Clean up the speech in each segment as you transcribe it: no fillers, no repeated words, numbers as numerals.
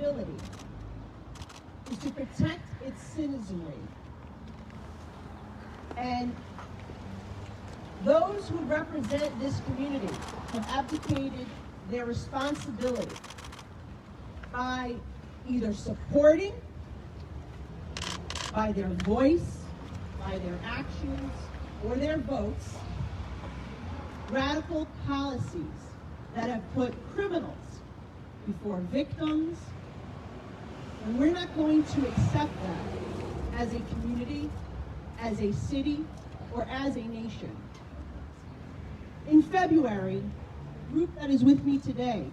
responsibility is to protect its citizenry. And those who represent this community have abdicated their responsibility by either supporting, by their voice, by their actions, or their votes, radical policies that have put criminals before victims, and we're not going to accept that as a community, as a city, or as a nation. In February, the group that is with me today,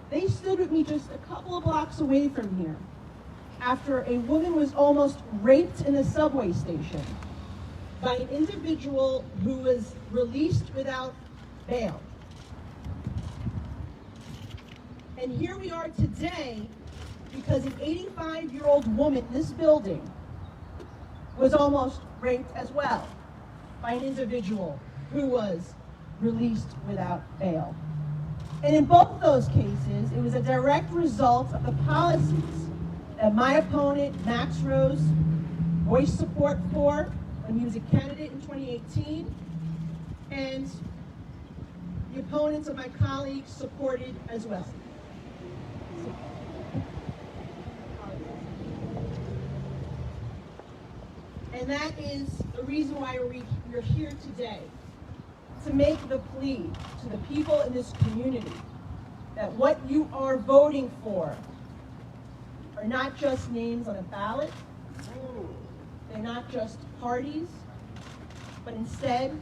they stood with me just a couple of blocks away from here after a woman was almost raped in a subway station by an individual who was released without bail. And here we are today because an 85-year-old woman in this building was almost raped as well by an individual who was released without bail. And in both those cases, it was a direct result of the policies that my opponent, Max Rose, voiced support for when he was a candidate in 2018, and the opponents of my colleagues supported as well. And that is the reason why we're here today, to make the plea to the people in this community that what you are voting for are not just names on a ballot, they're not just parties, but instead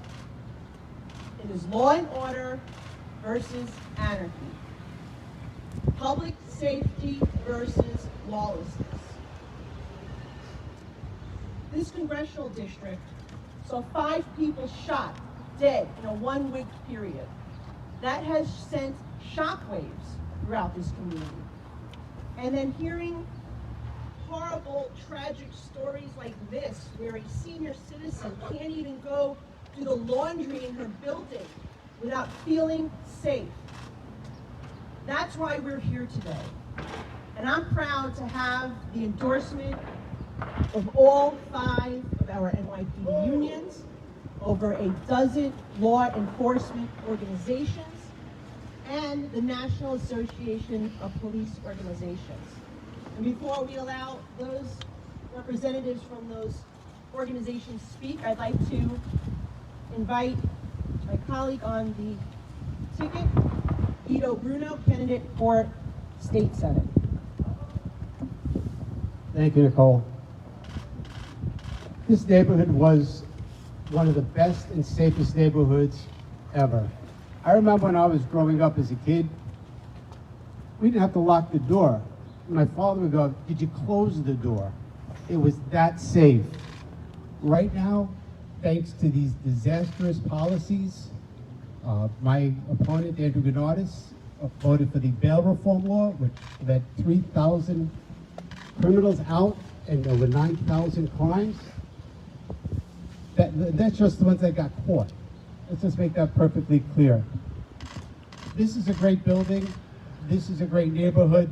it is law and order versus anarchy, public safety versus lawlessness. This congressional district saw 5 people shot dead in a 1-week period. That has sent shockwaves throughout this community. And then hearing horrible, tragic stories like this, where a senior citizen can't even go do the laundry in her building without feeling safe. That's why we're here today. And I'm proud to have the endorsement of all 5 of our NYPD unions, over a dozen law enforcement organizations, and the National Association of Police Organizations. And before we allow those representatives from those organizations speak, I'd like to invite my colleague on the ticket, Guido Bruno, candidate for State Senate. Thank you, Nicole. This neighborhood was one of the best and safest neighborhoods ever. I remember when I was growing up as a kid, we didn't have to lock the door. My father would go, "Did you close the door?" It was that safe. Right now, thanks to these disastrous policies, my opponent, Andrew Gennardis, voted for the bail reform law, which let 3,000 criminals out and over 9,000 crimes. That's just the ones that got caught. Let's just make that perfectly clear. This is a great building. This is a great neighborhood.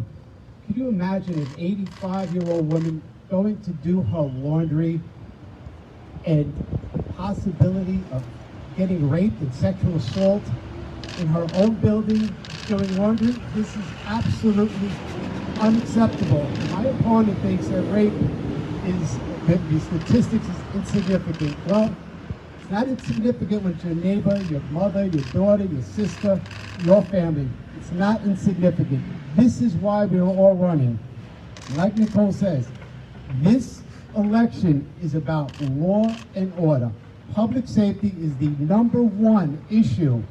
Could you imagine an 85-year-old woman going to do her laundry and the possibility of getting raped and sexual assault in her own building doing laundry? This is absolutely unacceptable. My opponent thinks that rape is, the statistics is insignificant. Well, it's not insignificant when it's your neighbor, your mother, your daughter, your sister, your family. It's not insignificant. This is why we're all running. Like Nicole says, this election is about law and order. Public safety is the #1 issue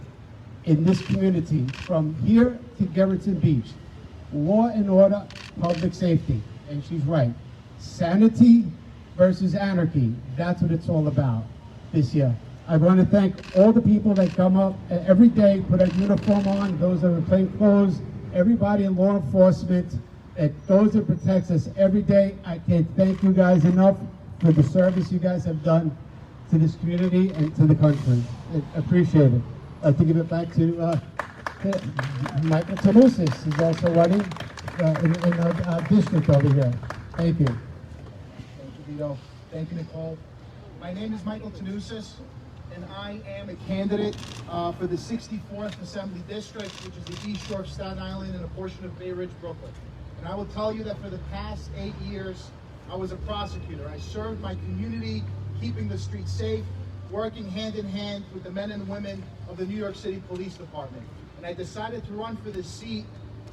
in this community, from here to Gerritsen Beach. Law and order, public safety. And she's right. Sanity versus anarchy. That's what it's all about this year. I want to thank all the people that come up every day, put a uniform on, those that are in plain clothes, everybody in law enforcement, that goes and protects us every day. I can't thank you guys enough for the service you guys have done to this community and to the country. I appreciate it. I'd like to give it back to Michael Tanusis, who's also running. in our district over here. Thank you. Thank you, Vito. Thank you, Nicole. My name is Michael Tanusis, and I am a candidate for the 64th Assembly District, which is the East Shore of Staten Island and a portion of Bay Ridge, Brooklyn. And I will tell you that for the past 8 years, I was a prosecutor. I served my community, keeping the streets safe, working hand in hand with the men and women of the New York City Police Department. And I decided to run for this seat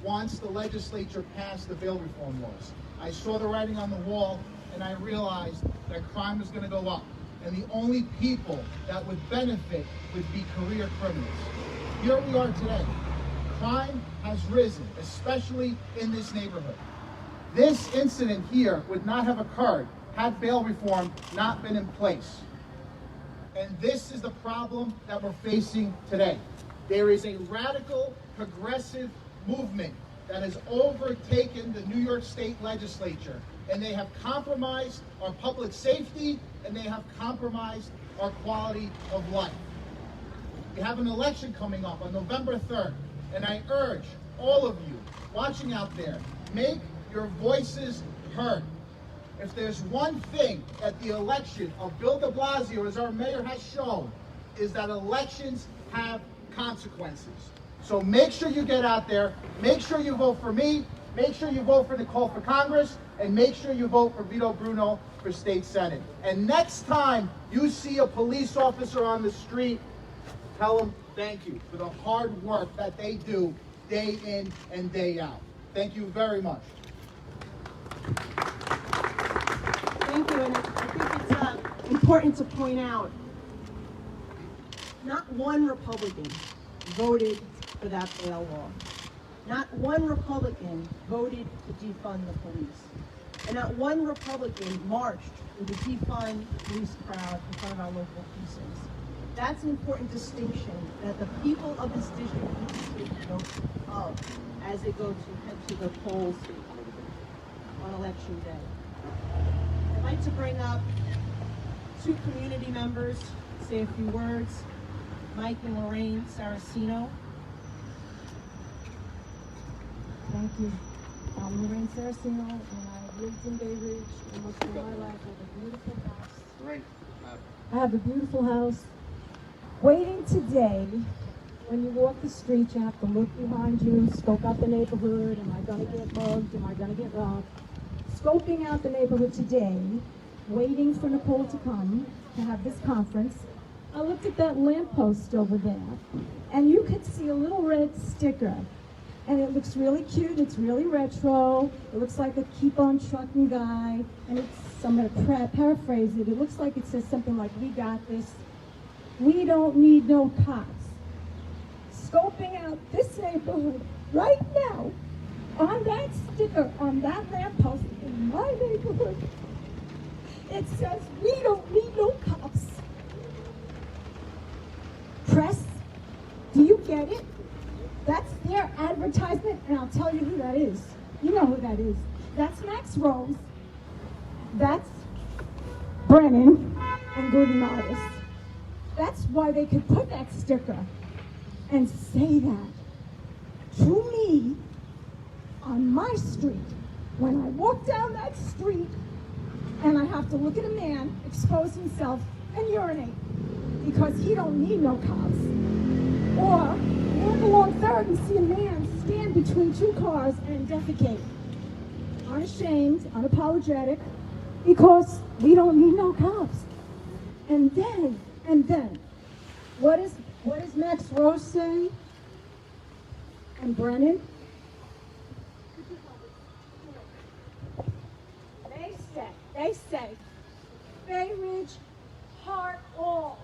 once the legislature passed the bail reform laws. I saw the writing on the wall, and I realized that crime was going to go up. And the only people that would benefit would be career criminals. Here we are today. Crime has risen, especially in this neighborhood. This incident here would not have occurred had bail reform not been in place. And this is the problem that we're facing today. There is a radical, progressive movement that has overtaken the New York State legislature, and they have compromised our public safety, and they have compromised our quality of life. We have an election coming up on November 3rd, and I urge all of you watching out there, make your voices heard. If there's one thing that the election of Bill de Blasio, as our mayor, has shown, is that elections have consequences. So make sure you get out there, make sure you vote for me, make sure you vote for Nicole for Congress, and make sure you vote for Vito Bruno for State Senate. And next time you see a police officer on the street, tell them thank you for the hard work that they do day in and day out. Thank you very much. Thank you, and I think it's important to point out, not one Republican voted for that bail law. Not one Republican voted to defund the police. And not one Republican marched with the defund police crowd in front of our local precincts. That's an important distinction that the people of this district need to take note of as they go to head to the polls on election day. I'd like to bring up two community members, say a few words. Mike and Lorraine Saracino. Thank you. I'm Lorraine Saracino, and I've lived in Bay Ridge almost all my life. I have a beautiful house. I have a beautiful house. Waiting today, when you walk the street, you have to look behind you, scope out the neighborhood. Am I going to get mugged? Am I going to get robbed? Scoping out the neighborhood today, waiting for Nicole to come to have this conference. I looked at that lamppost over there, and you could see a little red sticker. And it looks really cute, it's really retro. It looks like a keep on trucking guy. And it's, I'm gonna paraphrase it. It looks like it says something like, we got this. We don't need no cops. Scoping out this neighborhood right now, on that sticker, on that lamppost in my neighborhood, it says, we don't need no cops. Press, do you get it? That's their advertisement, and I'll tell you who that is. You know who that is. That's Max Rose. That's Brennan and Goodenotis. That's why they could put that sticker and say that to me on my street when I walk down that street and I have to look at a man expose himself and urinate because he don't need no cops. Or walk along 3rd and see a man stand between two cars and defecate. Unashamed, unapologetic, because we don't need no cops. And then, what does Max Rose say? And Brennan? They say, Bay Ridge, heart all.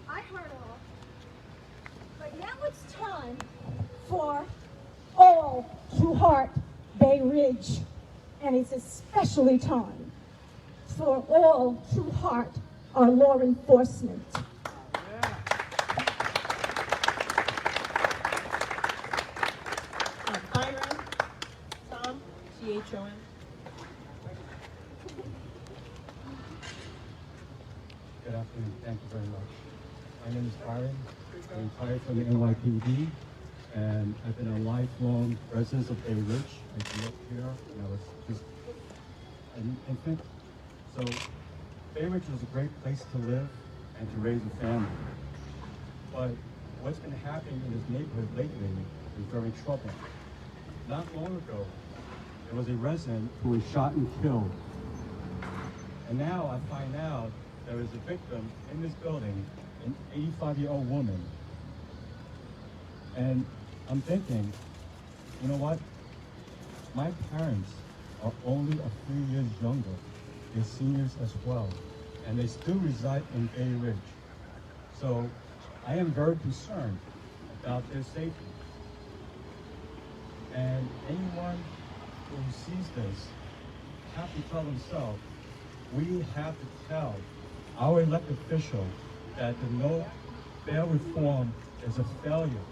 I heard all, but now it's time for all to heart Bay Ridge, and it's especially time for all to heart our law enforcement. Byron, Tom, CHON. Good afternoon. Thank you very much. My name is Byron. I retired from the NYPD. and I've been a lifelong resident of Bay Ridge. I grew up here when I was just an infant. So Bay Ridge was a great place to live and to raise a family. But what's been happening in this neighborhood lately is very troubling. Not long ago, there was a resident who was shot and killed. And now I find out there is a victim in this building, an 85-year-old woman. And I'm thinking, you know what? My parents are only a few years younger. They're seniors as well. And they still reside in Bay Ridge. So I am very concerned about their safety. And anyone who sees this have to tell themselves, we have to tell our elected officials that the no bail reform is a failure.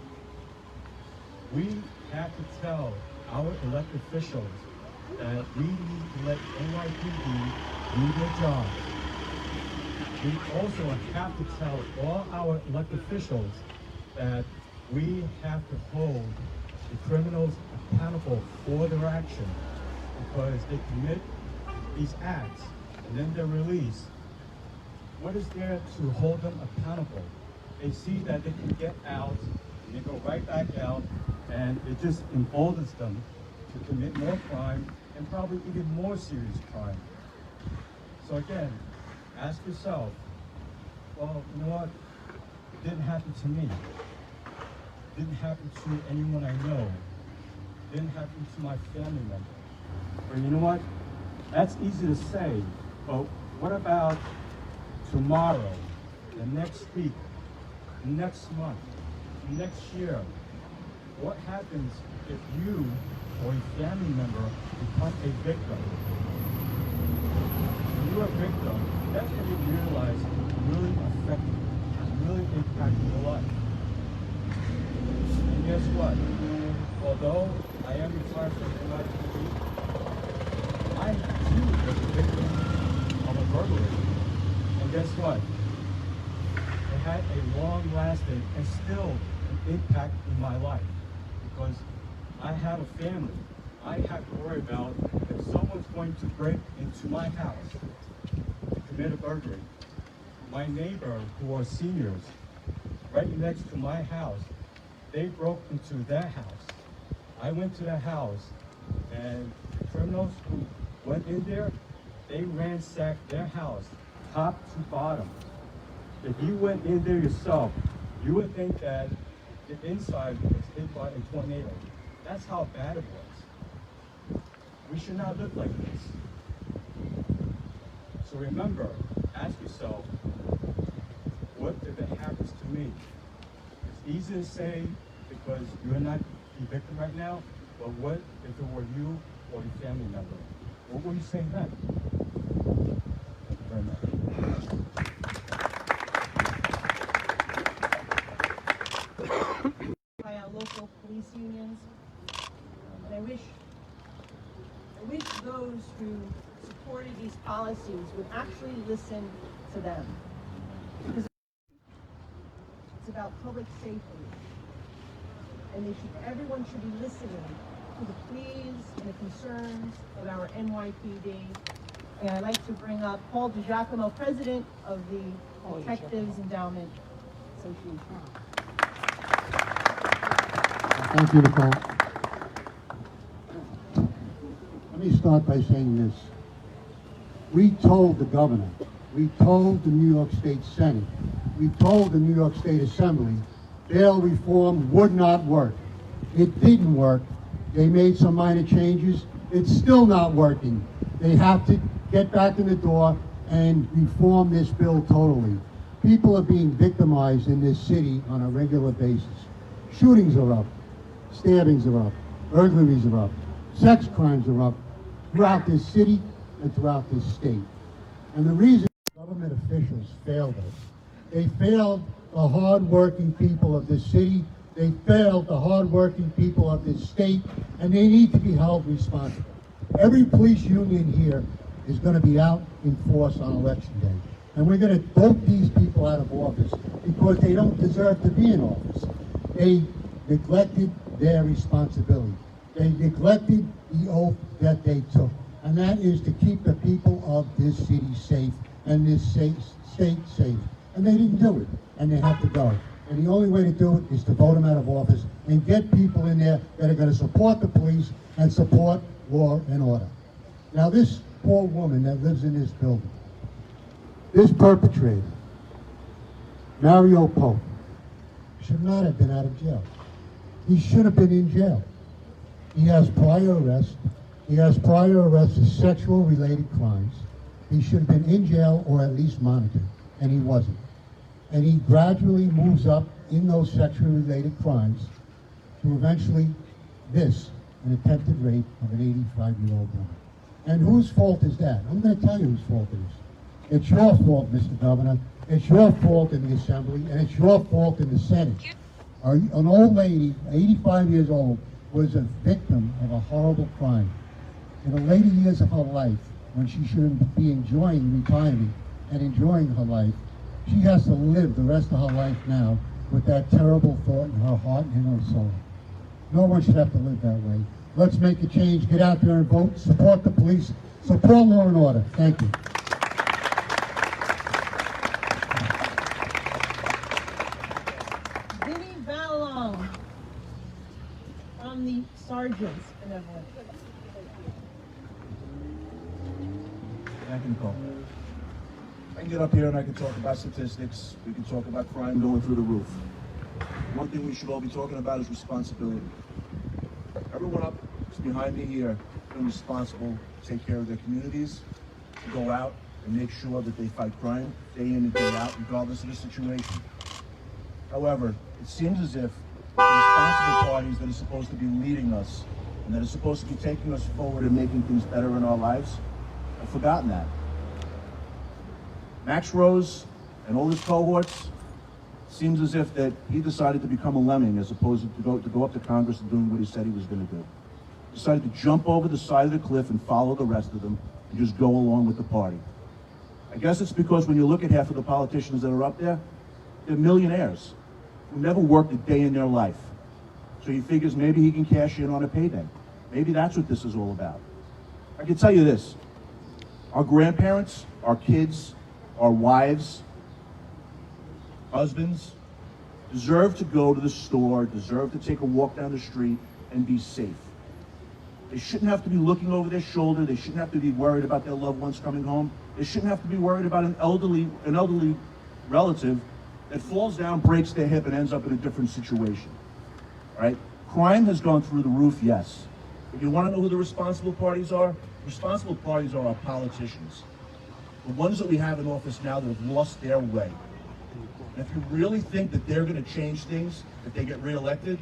We have to tell our elected officials that we need to let NYPD do their job. We also have to tell all our elected officials that we have to hold the criminals accountable for their action, because they commit these acts and then they're released. What is there to hold them accountable? They see that they can get out and they go right back out, and it just emboldens them to commit more crime and probably even more serious crime. So again, ask yourself, well, you know what? It didn't happen to me. It didn't happen to anyone I know. It didn't happen to my family member. But you know what? That's easy to say, but what about tomorrow, the next week, the next month, the next year? What happens if you or a family member become a victim? When you're a victim, that's when you realize it's really affecting you, it's really impacting your life. And guess what? Although I am retired from NYPD, I too was a victim of a burglary. And guess what? It had a long-lasting and still an impact in my life, because I have a family. I have to worry about if someone's going to break into my house to commit a burglary. My neighbor, who are seniors, right next to my house, they broke into their house. I went to their house, and the criminals who went in there, they ransacked their house, top to bottom. If you went in there yourself, you would think that the inside was hit by a tornado. That's how bad it was. We should not live like this. So remember, ask yourself, what if it happens to me? It's easy to say because you're not the victim right now, but what if it were you or a family member? What would you say then? Thank you very much. By our local police unions, and I wish those who supported these policies would actually listen to them, because it's about public safety, and everyone should be listening to the pleas and the concerns of our NYPD. And I'd like to bring up Paul DiGiacomo, president of the Detectives Endowment Association. Thank you, Nicole. Let me start by saying this. We told the governor, we told the New York State Senate, we told the New York State Assembly, bail reform would not work. It didn't work. They made some minor changes. It's still not working. They have to get back in the door and reform this bill totally. People are being victimized in this city on a regular basis. Shootings are up. Stabbings are up, burglaries are up, sex crimes are up throughout this city and throughout this state. And the reason government officials failed us, they failed the hard-working people of this city, they failed the hard-working people of this state, and they need to be held responsible. Every police union here is going to be out in force on election day. And we're going to vote these people out of office because they don't deserve to be in office. They neglected their responsibility. They neglected the oath that they took, and that is to keep the people of this city safe and this state safe. And they didn't do it, and they have to go. And the only way to do it is to vote them out of office and get people in there that are going to support the police and support law and order. Now, this poor woman that lives in this building, this perpetrator, Mario Pope, should not have been out of jail. He should have been in jail. He has prior arrests. He has prior arrests for sexual-related crimes. He should have been in jail or at least monitored, and he wasn't. And he gradually moves up in those sexually-related crimes to eventually this, an attempted rape of an 85-year-old woman. And whose fault is that? I'm going to tell you whose fault it is. It's your fault, Mr. Governor. It's your fault in the Assembly, and it's your fault in the Senate. An old lady, 85 years old, was a victim of a horrible crime. In the later years of her life, when she should be enjoying retirement and enjoying her life, she has to live the rest of her life now with that terrible thought in her heart and in her soul. No one should have to live that way. Let's make a change. Get out there and vote. Support the police. Support law and order. Thank you. Vinnie Valong from the Sergeants Benevolent. Thank you, Nicole. I can get up here and I can talk about statistics. We can talk about crime going through the roof. One thing we should all be talking about is responsibility. Everyone up behind me here is responsible to take care of their communities, to go out and make sure that they fight crime day in and day out, regardless of the situation. However, it seems as if the responsible parties that are supposed to be leading us and that are supposed to be taking us forward and making things better in our lives have forgotten that. Max Rose and all his cohorts, seems as if that he decided to become a lemming as opposed to go up to Congress and doing what he said he was going to do. Decided to jump over the side of the cliff and follow the rest of them and just go along with the party. I guess it's because when you look at half of the politicians that are up there, they're millionaires who never worked a day in their life. So he figures maybe he can cash in on a payday. Maybe that's what this is all about. I can tell you this, our grandparents, our kids, our wives, husbands deserve to go to the store, deserve to take a walk down the street and be safe. They shouldn't have to be looking over their shoulder. They shouldn't have to be worried about their loved ones coming home. They shouldn't have to be worried about an elderly relative that falls down, breaks their hip, and ends up in a different situation. All right? Crime has gone through the roof, yes. But you want to know who the responsible parties are? Responsible parties are our politicians. The ones that we have in office now that have lost their way. And if you really think that they're going to change things if they get reelected,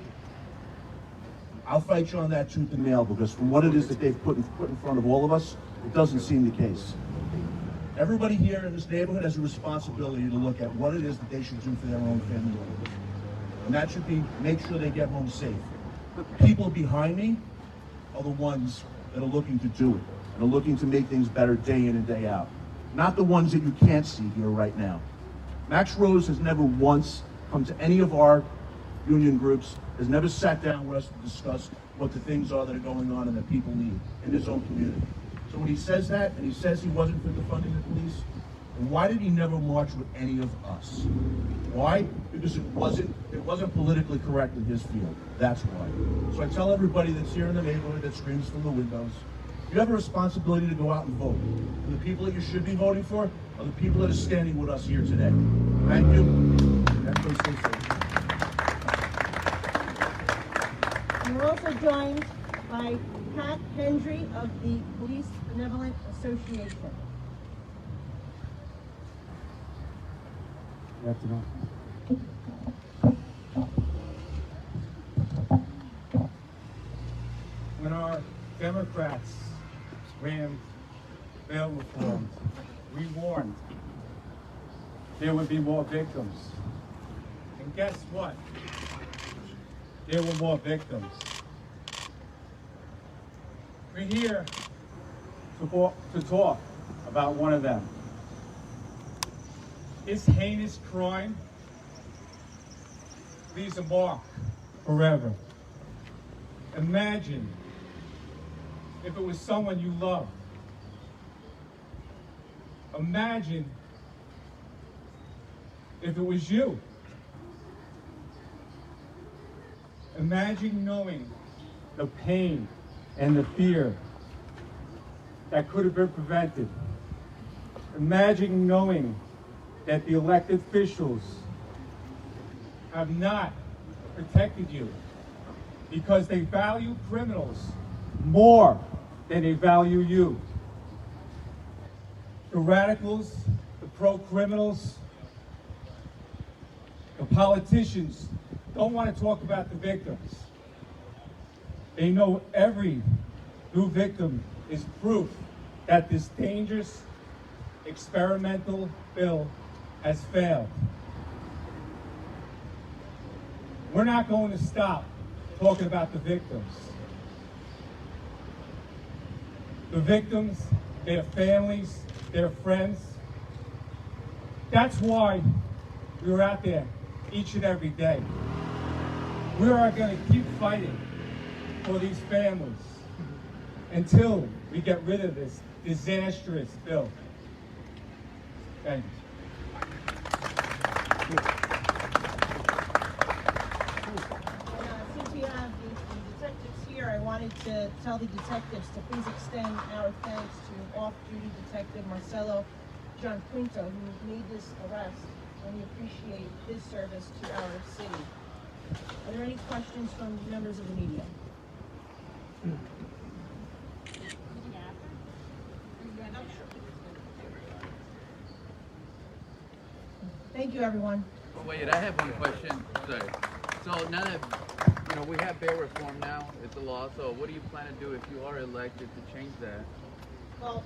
I'll fight you on that tooth and nail, because from what it is that they've put in front of all of us, it doesn't seem the case. Everybody here in this neighborhood has a responsibility to look at what it is that they should do for their own family members. And that should be make sure they get home safe. The people behind me are the ones that are looking to do it, and are looking to make things better day in and day out. Not the ones that you can't see here right now. Max Rose has never once come to any of our union groups, has never sat down with us to discuss what the things are that are going on and that people need in his own community. So when he says that, and he says he wasn't for defunding the police, then why did he never march with any of us? Why? Because it wasn't politically correct in his field. That's why. So I tell everybody that's here in the neighborhood that screams from the windows, you have a responsibility to go out and vote. And the people that you should be voting for are the people that are standing with us here today. Thank you. Everybody stay safe. And we're also joined by Pat Hendry of the Police Benevolent Association. Good afternoon. When our Democrats ran bail reforms, we warned there would be more victims. And guess what? There were more victims. We're here to talk about one of them. This heinous crime leaves a mark forever. Imagine if it was someone you loved. Imagine if it was you. Imagine knowing the pain and the fear that could have been prevented. Imagine knowing that the elected officials have not protected you because they value criminals more than they value you. The radicals, the pro-criminals, the politicians don't want to talk about the victims. They know every new victim is proof that this dangerous experimental bill has failed. We're not going to stop talking about the victims. The victims, their families, their friends. That's why we're out there each and every day. We are going to keep fighting for these families until we get rid of this disastrous bill. Thank you. Since we have the detectives here, I wanted to tell the detectives to please extend our thanks to off-duty Detective Marcelo Gianquinto, who made this arrest, and we appreciate his service to our city. Are there any questions from members of the media? Thank you, everyone. Oh, wait, I have one question. Sorry. So now that, we have bail reform now, it's a law, so what do you plan to do if you are elected to change that? Well,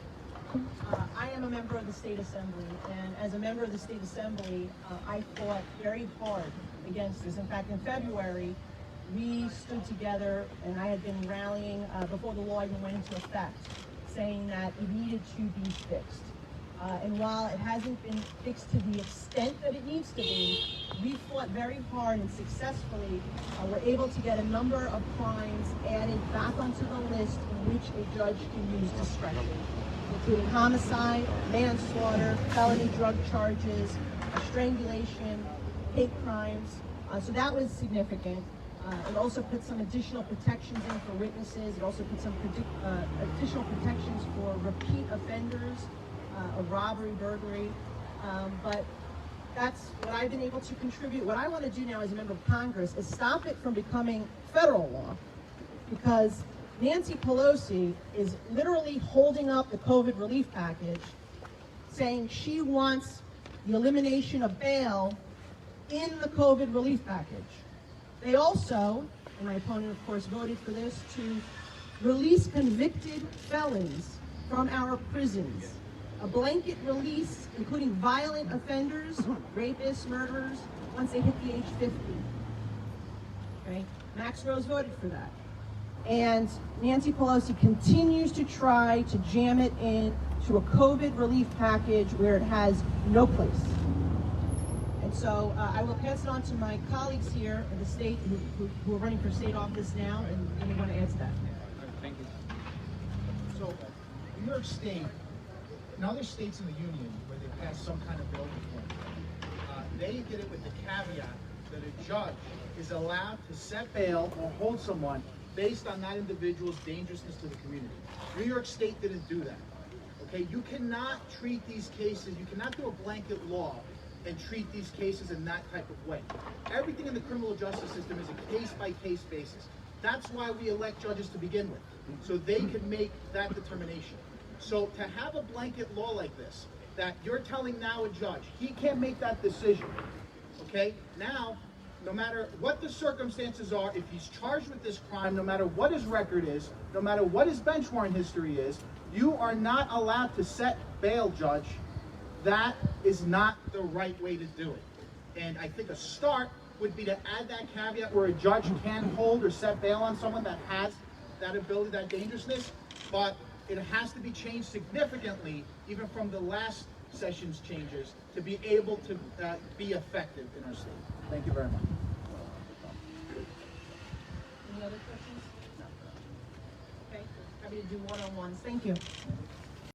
I am a member of the State Assembly, and as a member of the State Assembly, I fought very hard against this. In fact, in February, we stood together, and I had been rallying before the law even went into effect, saying that it needed to be fixed. And while it hasn't been fixed to the extent that it needs to be, we fought very hard and successfully were able to get a number of crimes added back onto the list in which a judge can use discretion, including homicide, manslaughter, felony drug charges, strangulation, hate crimes. So that was significant. It also put some additional protections in for witnesses. It also put some additional protections for repeat offenders, of robbery, burglary. But that's what I've been able to contribute. What I want to do now as a member of Congress is stop it from becoming federal law, because Nancy Pelosi is literally holding up the COVID relief package, saying she wants the elimination of bail in the COVID relief package. They also, and my opponent of course voted for this, to release convicted felons from our prisons. A blanket release, including violent offenders, rapists, murderers, once they hit the age 50. Okay? Max Rose voted for that. And Nancy Pelosi continues to try to jam it into a COVID relief package where it has no place. And so I will pass it on to my colleagues here in the state who are running for state office now, and they want to answer that. Thank you. So, New York State and other states in the union where they passed some kind of bill reform, they did it with the caveat that a judge is allowed to set bail or hold someone based on that individual's dangerousness to the community. New York State didn't do that. Okay, you cannot treat these cases, you cannot do a blanket law and treat these cases in that type of way. Everything in the criminal justice system is a case-by-case basis. That's why we elect judges to begin with, so they can make that determination. So to have a blanket law like this, that you're telling now a judge, he can't make that decision, okay? Now, no matter what the circumstances are, if he's charged with this crime, no matter what his record is, no matter what his bench warrant history is, you are not allowed to set bail, judge. That is not the right way to do it. And I think a start would be to add that caveat where a judge can hold or set bail on someone that has that ability, that dangerousness, but it has to be changed significantly, even from the last session's changes, to be able to be effective in our state. Thank you very much. questions? No. Okay, happy to do one-on-ones. Thank you.